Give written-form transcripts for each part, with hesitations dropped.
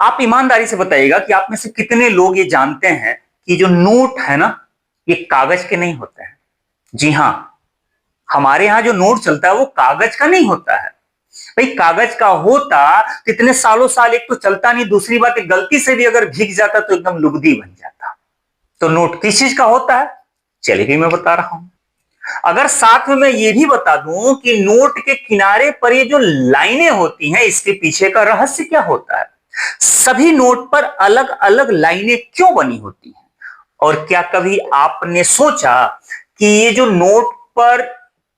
आप ईमानदारी से बताइएगा कि आप में से कितने लोग ये जानते हैं कि जो नोट है ना, ये कागज के नहीं होते हैं। जी हां, हमारे यहां जो नोट चलता है वो कागज का नहीं होता है। भाई कागज का होता तो इतने सालों साल एक तो चलता नहीं, दूसरी बात गलती से भी अगर भीग जाता तो एकदम लुगदी बन जाता। तो नोट किस चीज का होता है, चलिए भी मैं बता रहा हूं। अगर साथ में मैं ये भी बता दूं कि नोट के किनारे पर ये जो लाइनें होती हैं, इसके पीछे का रहस्य क्या होता है। सभी नोट पर अलग अलग लाइनें क्यों बनी होती हैं, और क्या कभी आपने सोचा कि ये जो नोट पर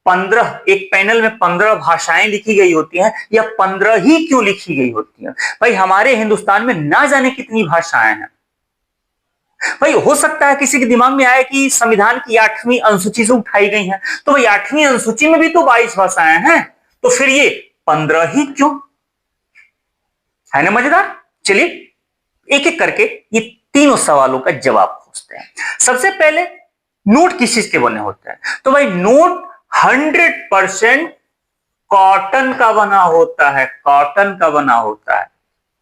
15, एक पैनल में 15 भाषाएं लिखी गई होती हैं, या 15 ही क्यों लिखी गई होती हैं। भाई हमारे हिंदुस्तान में ना जाने कितनी भाषाएं हैं। भाई हो सकता है किसी के दिमाग में आए कि संविधान की 8वीं अनुसूची से उठाई गई हैं, तो भाई 8वीं अनुसूची में भी तो 22 भाषाएं हैं, तो फिर ये 15 ही क्यों। है ना मजेदार। चलिए एक एक करके ये तीनों सवालों का जवाब पूछते हैं। सबसे पहले नोट किस चीज के बने होते हैं, तो भाई नोट 100% कॉटन का बना होता है। कॉटन का बना होता है।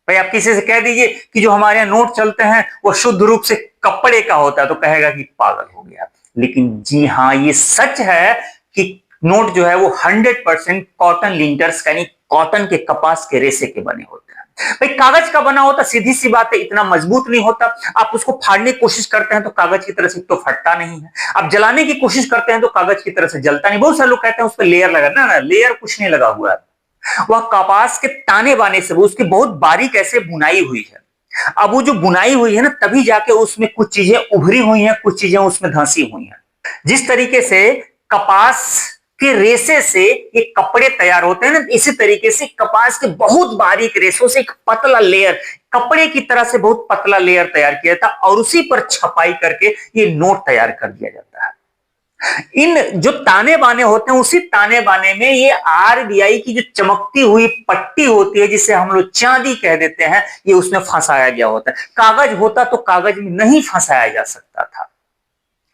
भाई आप किसी से कह दीजिए कि जो हमारे यहां नोट चलते हैं वो शुद्ध रूप से कपड़े का होता है, तो कहेगा कि पागल हो गया। लेकिन जी हां, ये सच है कि नोट जो है वो 100% कॉटन लिंटर्स यानी कॉटन के, कपास के रेशे के बने होते हैं। भाई कागज का बना होता, सीधी सी बात है, इतना मजबूत नहीं होता। आप उसको फाड़ने की कोशिश करते हैं तो कागज की तरह से तो फटता नहीं है। आप जलाने की कोशिश करते हैं तो कागज की तरह से जलता नहीं। बहुत सारे लोग कहते हैं उस पर लेयर लगा, ना लेयर कुछ नहीं लगा हुआ है। वह कपास के ताने बाने से, वो उसकी बहुत बारीक ऐसे बुनाई हुई है। अब वो जो बुनाई हुई है ना, तभी जाके उसमें कुछ चीजें उभरी हुई हैं, कुछ चीजें उसमें धंसी हुई हैं। जिस तरीके से कपास के रेशे से ये कपड़े तैयार होते हैं ना, इसी तरीके से कपास के बहुत बारीक रेशों से एक पतला लेयर, कपड़े की तरह से बहुत पतला लेयर तैयार किया जाता है, और उसी पर छपाई करके ये नोट तैयार कर दिया जाता है। इन जो ताने बाने होते हैं, उसी ताने बाने में ये आरबीआई की जो चमकती हुई पट्टी होती है, जिसे हम लोग चांदी कह देते हैं, ये उसमें फंसाया गया होता है। कागज होता तो कागज में नहीं फंसाया जा सकता था।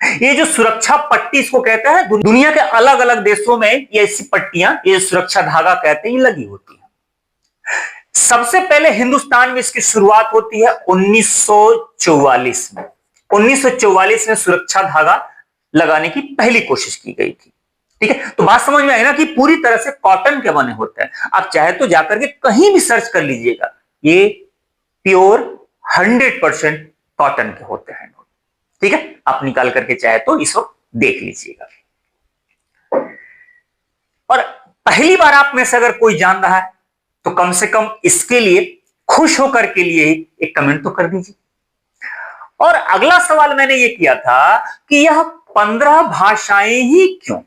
ये जो सुरक्षा पट्टी इसको कहते हैं, दुनिया के अलग अलग देशों में ये ऐसी पट्टियां, ये सुरक्षा धागा कहते हैं, ये लगी होती है। सबसे पहले हिंदुस्तान में इसकी शुरुआत होती है 1944 में। 1944 में सुरक्षा धागा लगाने की पहली कोशिश की गई थी। ठीक है, तो बात समझ में आई ना कि पूरी तरह से कॉटन के बने होते हैं। आप चाहे तो जाकर के कहीं भी सर्च कर लीजिएगा, ये प्योर 100% कॉटन के होते हैं। ठीक है, आप निकाल करके चाहे तो इस वक्त देख लीजिएगा। और पहली बार आप में से अगर कोई जान रहा है तो कम से कम इसके लिए, खुश होकर के लिए एक कमेंट तो कर दीजिए। और अगला सवाल मैंने ये किया था कि यह 15 भाषाएं ही क्यों।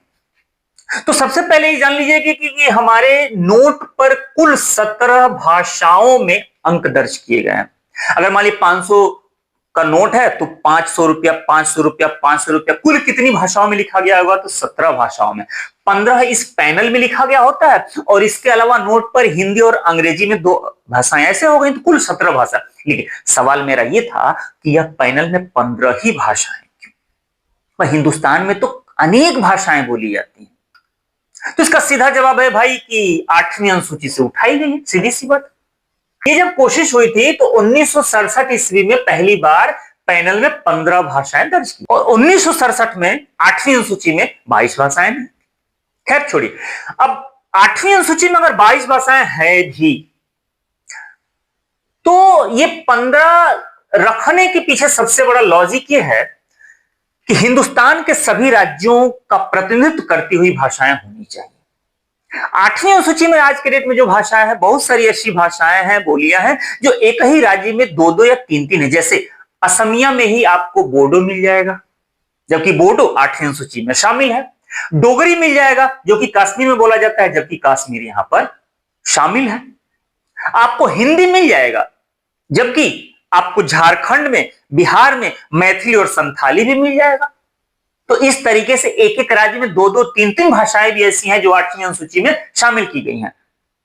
तो सबसे पहले ये जान लीजिए कि हमारे नोट पर कुल 17 भाषाओं में अंक दर्ज किए गए हैं। अगर मान ली 500 का नोट है तो 500 रुपया, 500 रुपया, 500 रुपया, कुल कितनी भाषाओं में लिखा गया होगा, तो 17 भाषाओं में। 15 इस पैनल में लिखा गया होता है, और इसके अलावा नोट पर हिंदी और अंग्रेजी में 2 भाषाएं ऐसे हो गई, तो कुल 17 भाषा। लेकिन सवाल मेरा यह था कि यह पैनल में 15 ही भाषाएं क्यों। हिंदुस्तान में तो अनेक भाषाएं बोली जाती हैं। तो इसका सीधा जवाब है भाई कि 8वीं अनुसूची से उठाई गई है, सीधी सी बात। ये जब कोशिश हुई थी तो 1967 ईस्वी में पहली बार पैनल में 15 भाषाएं दर्ज की, और 1967 में 8वीं अनुसूची में 22 भाषाएं थी। खैर छोड़िए, अब 8वीं अनुसूची में अगर 22 भाषाएं हैं भी, तो ये 15 रखने के पीछे सबसे बड़ा लॉजिक ये है कि हिंदुस्तान के सभी राज्यों का प्रतिनिधित्व करती हुई भाषाएं होनी चाहिए। 8वीं अनुसूची में आज के डेट में जो भाषाएं हैं, बहुत सारी ऐसी भाषाएं हैं, बोलियां हैं, जो एक ही राज्य में 2-2 या 3-3 है। जैसे असमिया में ही आपको बोडो मिल जाएगा, जबकि बोडो 8वीं अनुसूची में शामिल है। डोगरी मिल जाएगा, जो कि कश्मीर में बोला जाता है, जबकि कश्मीर यहां पर शामिल है। आपको हिंदी मिल जाएगा, जबकि आपको झारखंड में, बिहार में मैथिली और संथाली भी मिल जाएगा। तो इस तरीके से एक एक राज्य में 2-2, 3-3 भाषाएं भी ऐसी हैं जो 8वीं अनुसूची में शामिल की गई हैं।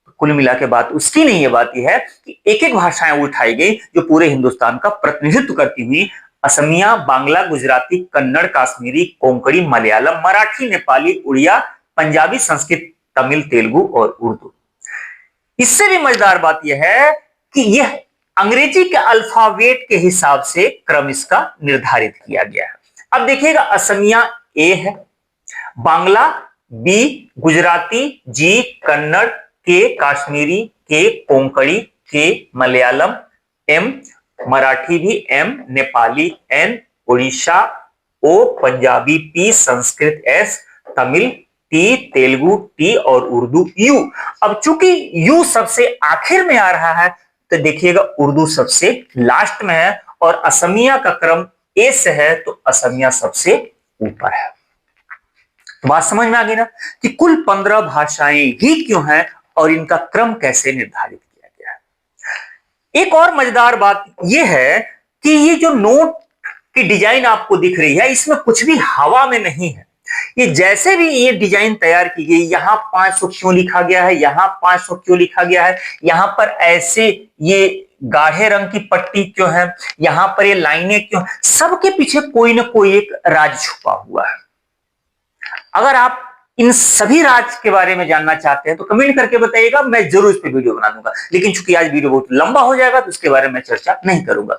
तो कुल मिला के बात उसकी नहीं है, बात यह है कि एक एक भाषाएं उठाई गई जो पूरे हिंदुस्तान का प्रतिनिधित्व करती हुई असमिया, बांग्ला, गुजराती, कन्नड़, काश्मीरी, कोंकणी, मलयालम, मराठी, नेपाली, उड़िया, पंजाबी, संस्कृत, तमिल, तेलुगु और उर्दू। इससे भी मजेदार बात यह है कि यह अंग्रेजी के अल्फाबेट के हिसाब से क्रम इसका निर्धारित किया गया है। अब देखिएगा, असमिया ए है, Bangla B, Gujarati G, Kannada K, Kashmiri K, Konkani K, Malayalam M, Marathi भी M, Nepali N, Orissa O, Punjabi P, Sanskrit S, Tamil T, Telugu T और उर्दू यू। अब चूंकि यू सबसे आखिर में आ रहा है तो देखिएगा उर्दू सबसे लास्ट में है, और असमिया का क्रम ए से है तो असमिया सबसे ऊपर है। बात समझ में आ गई ना कि कुल 15 भाषाएं ही क्यों हैं और इनका क्रम कैसे निर्धारित किया गया है। एक और मजेदार बात यह है कि ये जो नोट की डिजाइन आपको दिख रही है, इसमें कुछ भी हवा में नहीं है। ये जैसे भी ये डिजाइन तैयार की गई, यहां 500 क्यों लिखा गया है, यहां 500 क्यों लिखा गया है, यहां पर ऐसे ये गाढ़े रंग की पट्टी क्यों है, यहां पर ये लाइनें क्यों, सबके पीछे कोई ना कोई एक राज छुपा हुआ है। अगर आप इन सभी राज के बारे में जानना चाहते हैं तो कमेंट करके बताइएगा, मैं जरूर इस पे वीडियो बना दूंगा। लेकिन चूंकि आज वीडियो बहुत लंबा हो जाएगा तो उसके बारे में चर्चा नहीं करूंगा।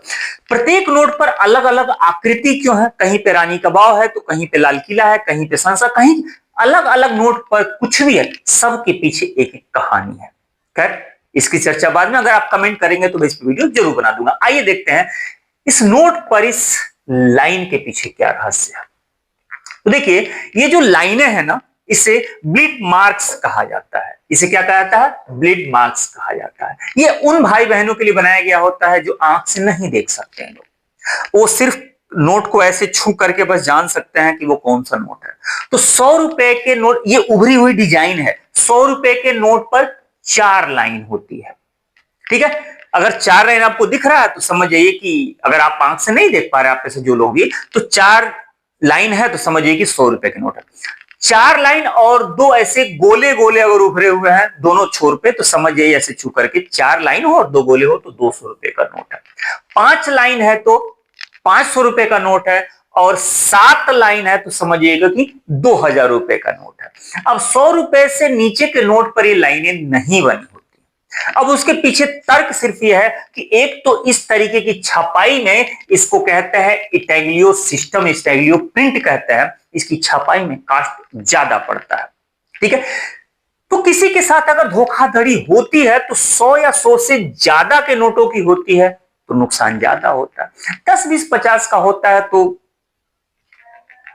प्रत्येक नोट पर अलग अलग आकृति क्यों है, कहीं पे रानी का बाव है तो कहीं पे लाल किला है, कहीं पे संसद, कहीं अलग अलग नोट पर कुछ भी है, सबके पीछे एक एक कहानी है। खैर, इसकी चर्चा बाद में, अगर आप कमेंट करेंगे तो मैं इस पर वीडियो जरूर बना दूंगा। आइए देखते हैं इस नोट पर इस लाइन के पीछे क्या रहस्य है। तो देखिए, ये जो लाइनें हैं ना, इसे ब्लिड मार्क्स कहा जाता है। इसे क्या कहा जाता है? ब्लिड मार्क्स कहा जाता है। ये उन भाई बहनों के लिए बनाया गया होता है जो आंख से नहीं देख सकते हैं लोग, वो सिर्फ नोट को ऐसे छू करके बस जान सकते हैं कि वो कौन सा नोट है। तो 100 रुपए के नोट, ये उभरी हुई डिजाइन है। 100 रुपए के नोट पर 4 लाइन होती है। ठीक है, अगर 4 लाइन आपको दिख रहा है तो समझ जाइए कि, अगर आप आंख से नहीं देख पा रहे, आप में से जो लोग भी, तो 4 लाइन है तो समझिए कि 100 रुपए के नोट है। 4 लाइन और 2 ऐसे गोले गोले अगर उभरे हुए हैं दोनों छोर पे, तो समझ जाइए ऐसे छू करके 4 लाइन हो और 2 गोले हो तो 200 रुपए का नोट है। 5 लाइन है तो 500 रुपए का नोट है, और 7 लाइन है तो समझिएगा कि 2000 रुपए का नोट है। अब 100 रुपए से नीचे के नोट पर ये लाइनें नहीं बनी होती। अब उसके पीछे तर्क सिर्फ यह है कि एक तो इस तरीके की छपाई में, इसको कहते हैं इंटेग्लियो सिस्टम, इंटेग्लियो प्रिंट कहते हैं, इसकी छपाई में कास्ट ज्यादा पड़ता है। ठीक है, तो किसी के साथ अगर धोखाधड़ी होती है तो 100 या 100 से ज्यादा के नोटों की होती है तो नुकसान ज्यादा होता है। 10, 20, 50 का होता है तो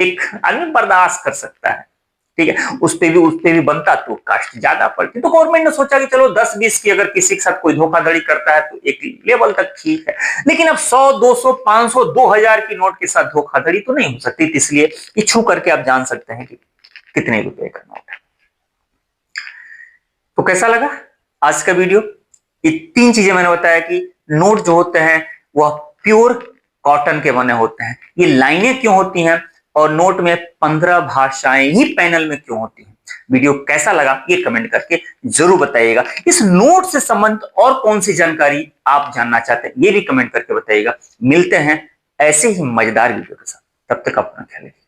एक आदमी बर्दाश्त कर सकता है। ठीक है, उस पे भी बनता तो कास्ट ज्यादा पड़ती। तो गवर्नमेंट ने सोचा कि चलो 10-20 की अगर किसी के साथ कोई धोखाधड़ी करता है तो एक लेवल तक ठीक है, लेकिन अब 100, 200, 500, 2000 की नोट के साथ धोखाधड़ी तो नहीं हो सकती। इसलिए ये छू करके आप जान सकते हैं कि कितने रुपए का नोट है। तो कैसा लगा आज का वीडियो? ये 3 चीजें मैंने बताया कि नोट जो होते हैं वह प्योर कॉटन के बने होते हैं, ये लाइनें क्यों होती हैं, और नोट में 15 भाषाएं ही पैनल में क्यों होती हैं। वीडियो कैसा लगा ये कमेंट करके जरूर बताइएगा। इस नोट से संबंधित और कौन सी जानकारी आप जानना चाहते हैं ये भी कमेंट करके बताइएगा। मिलते हैं ऐसे ही मजेदार वीडियो के साथ, तब तक अपना ख्याल रखिए।